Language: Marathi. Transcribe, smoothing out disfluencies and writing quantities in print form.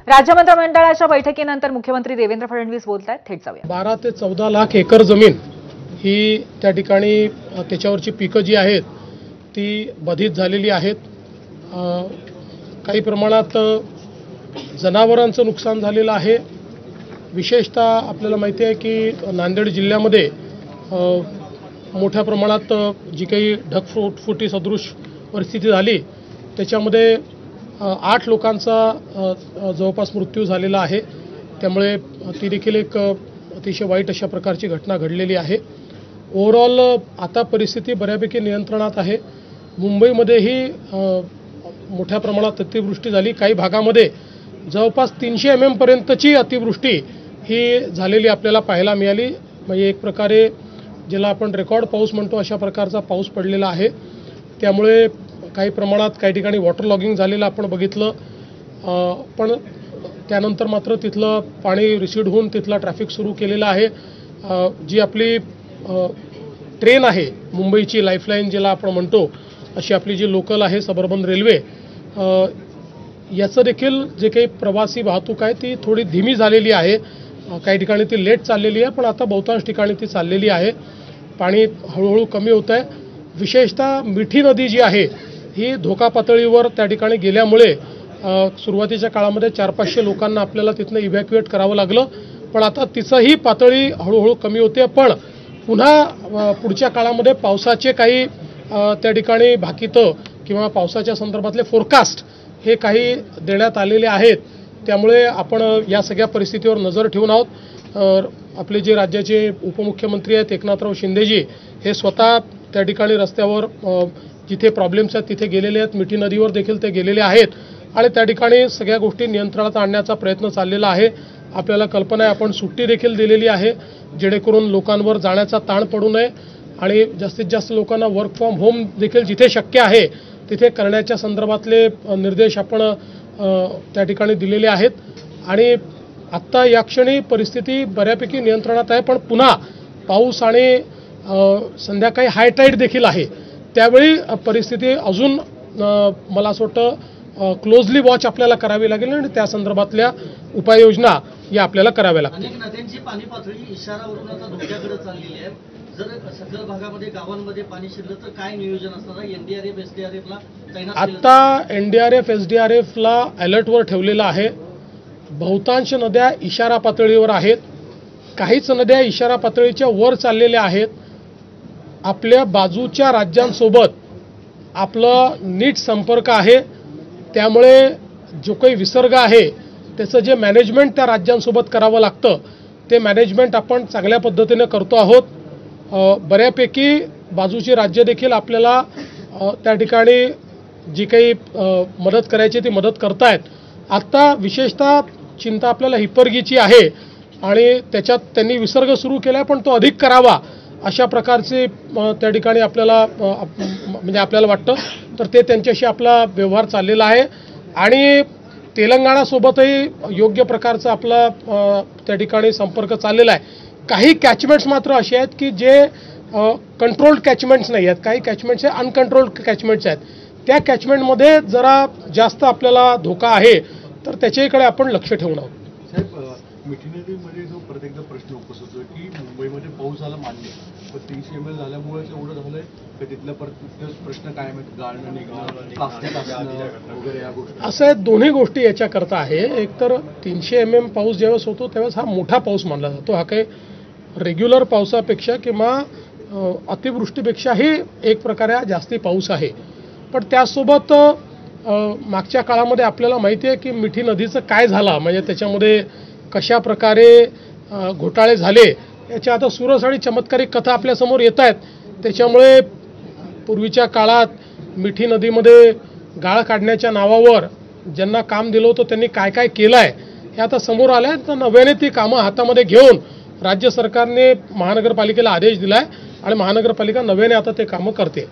राज्य मंत्रिमंडळाच्या बैठकीनंतर मुख्यमंत्री देवेंद्र फडणवीस बोलतायत, थेट जाऊया। 12 ते 14 लाख एकर जमीन ही त्या ठिकाणी त्याच्यावरची पिकं जी आहेत ती बाधित झालेली आहेत। काही प्रमाणात जनावरांचं नुकसान झालेलं आहे। विशेषतः आपल्याला माहिती आहे की नांदेड जिल्ह्यामध्ये मोठ्या प्रमाणात जी काही ढगफुटी सदृश परिस्थिती झाली त्याच्यामध्ये 8 लोकांचा जवळपास मृत्यू झालेला आहे। त्यामुळे ती देखील एक अतिशय वाईट अशा प्रकारची घटना घडलेली आहे। ओव्हरऑल आता परिस्थिती बऱ्यापैकी नियंत्रणात आहे। मुंबईमध्येही मोठ्या प्रमाणात अतिवृष्टी झाली। काही भागामध्ये जवळपास 300 mm पर्यंतची अतिवृष्टी ही झालेली आपल्याला पाहायला मिळाली। म्हणजे एक प्रकारे ज्याला आपण रेकॉर्ड पाऊस म्हणतो अशा प्रकारचा पाऊस पडलेला आहे। त्यामुळे काही प्रमाणात काही ठिकाणी वॉटर लॉगिंग झालेलं आपण बघितलं, पण त्यानंतर मात्र तिथलं पाणी रिसीड होऊन तिथला ट्रॅफिक सुरू केलेला आहे। जी आपली ट्रेन आहे मुंबईची लाईफलाईन ज्याला आपण म्हणतो अशी आपली जी लोकल आहे सबअर्बन रेल्वे, याचं देखील जे काही प्रवासी वाहतूक आहे ती थोडी धीमी झालेली आहे। काही ठिकाणी ती लेट चाललेली आहे, पण आता बहुतांश ठिकाणी ती चाललेली आहे। पाणी हळूहळू कमी होत आहे। विशेषतः मिठी नदी जी आहे ही धोका पातळीवर त्या ठिकाणी गेल्यामुळे सुरुवातीच्या काळामध्ये 400-500 लोकांना आपल्याला तिथनं इव्हॅक्युएट करावं लागलं, पण आता तिचंही पातळी हळूहळू कमी होते। पण पुन्हा पुढच्या काळामध्ये पावसाचे काही त्या ठिकाणी भाकितं किंवा पावसाच्या संदर्भातले फोरकास्ट हे काही देण्यात आलेले आहेत। त्यामुळे आपण या सगळ्या परिस्थितीवर नजर ठेवून आहोत। आपले जे राज्याचे उपमुख्यमंत्री आहेत एकनाथराव शिंदेजी हे स्वतः त्या ठिकाणी रस्त्यावर जिथे प्रॉब्लेम्स आहेत तिथे गेलेले आहेत। मिठी नदीवर देखील ते गेलेले आहेत आणि त्या ठिकाणी सगळ्या गोष्टी नियंत्रणात आणण्याचा प्रयत्न चाललेला आहे। आपल्याला कल्पना आहे, आपण सुट्टी देखील दिलेली आहे जेणेकरून लोकांवर जाण्याचा ताण पडू नये आणि जास्तीत जास्त लोकांना वर्क फ्रॉम होम देखील जिथे शक्य आहे तिथे करण्याच्या संदर्भातले निर्देश आपण त्या ठिकाणी दिलेले आहेत। आणि आत्ता या क्षणी परिस्थिती बऱ्यापैकी नियंत्रणात आहे, पण पुन्हा पाऊस आणि संध्याकाळी हाय टाईड देखील आहे। त्यावेळी परिस्थिती अजून मला असं वाटतं क्लोजली वॉच आपल्याला करावी लागेल आणि त्या संदर्भातल्या उपाययोजना या आपल्याला कराव्या लागतील। अनेक नद्यांची पाणी पातळी इशारावरून आता धोक्याकडे चाललेली आहे। जर सखल भागामध्ये गावांमध्ये पाणी शिरलं तर काय नियोजन असणार? एनडीआरएफ एसडीआरएफला तैनात आता एनडीआरएफ एसडीआरएफला अलर्टवर ठेवलेलं आहे। बहुतांश नद्या इशारा पातळीवर आहेत, काहीच नद्या इशारा पातळीच्या वर चाललेल्या आहेत। आपल्या बाजूच्या राज्यांसोबत आपला नीट संपर्क आहे, त्यामुळे जो काही विसर्ग आहे त्याचं जे मॅनेजमेंट त्या राज्यांसोबत करावं लागतं ते मॅनेजमेंट आपण चांगल्या पद्धतीने करतो आहोत। बऱ्यापैकी बाजूची राज्य देखील आपल्याला त्या ठिकाणी जी काही मदत करायची ती मदत करतायत। आता विशेषतः चिंता आपल्याला हिप्परगीची आहे आणि त्याच्यात त्यांनी विसर्ग सुरू केला पण तो अधिक करावा अशा प्रकारचे त्या ठिकाणी आपल्याला म्हणजे आपल्याला वाटतं, तर ते त्यांच्याशी आपला व्यवहार चाललेला आहे। आणि तेलंगणासोबतही योग्य प्रकारचा आपला त्या ठिकाणी संपर्क चाललेला आहे। काही कॅचमेंट्स मात्र असे आहेत की जे कंट्रोल्ड कॅचमेंट्स नाही आहेत, काही कॅचमेंट्स हे अनकंट्रोल्ड कॅचमेंट्स आहेत। त्या कॅचमेंटमध्ये जरा जास्त आपल्याला धोका आहे, तर त्याच्याकडे आपण लक्ष ठेवून आहोत। साहेब, मिठी नदीमध्ये जो परत एकदा प्रश्न उपस्थित होतो की मुंबईमध्ये पाऊस झाला मान्य, पण 300 ml झाल्यामुळे एवढं झालंय की तिथला परत प्रश्न काय आहे, गाळणं निघणं, प्लास्टिक असणं वगैरे या गोष्टी असं आहे। दोन्ही गोष्टी याच्याकरता आहे। एक तर 300 mm पाऊस ज्यावेळेस होतो त्यावेळेस हा मोठा पाऊस मानला जातो। हा काही रेग्युलर पावसापेक्षा किंवा अतिवृष्टीपेक्षाही एक प्रकारे हा जास्ती पाऊस आहे। पण त्यासोबत मागच्या काळामध्ये आपल्याला माहिती आहे की मिठी नदीचं काय झालं, म्हणजे त्याच्यामध्ये कशा प्रकारे घोटाळे झाले याच्या आता सुरस आणि चमत्कारिक कथा आपल्यासमोर येत आहेत। त्याच्यामुळे पूर्वीच्या काळात मिठी नदीमध्ये गाळ काढण्याच्या नावावर ज्यांना काम दिलं होतं त्यांनी काय काय केलं आहे हे आता समोर आलं आहे। तर नव्याने ती कामं हातामध्ये घेऊन राज्य सरकारने महानगरपालिकेला आदेश दिला आहे आणि महानगरपालिका नव्याने आता ते कामं करते।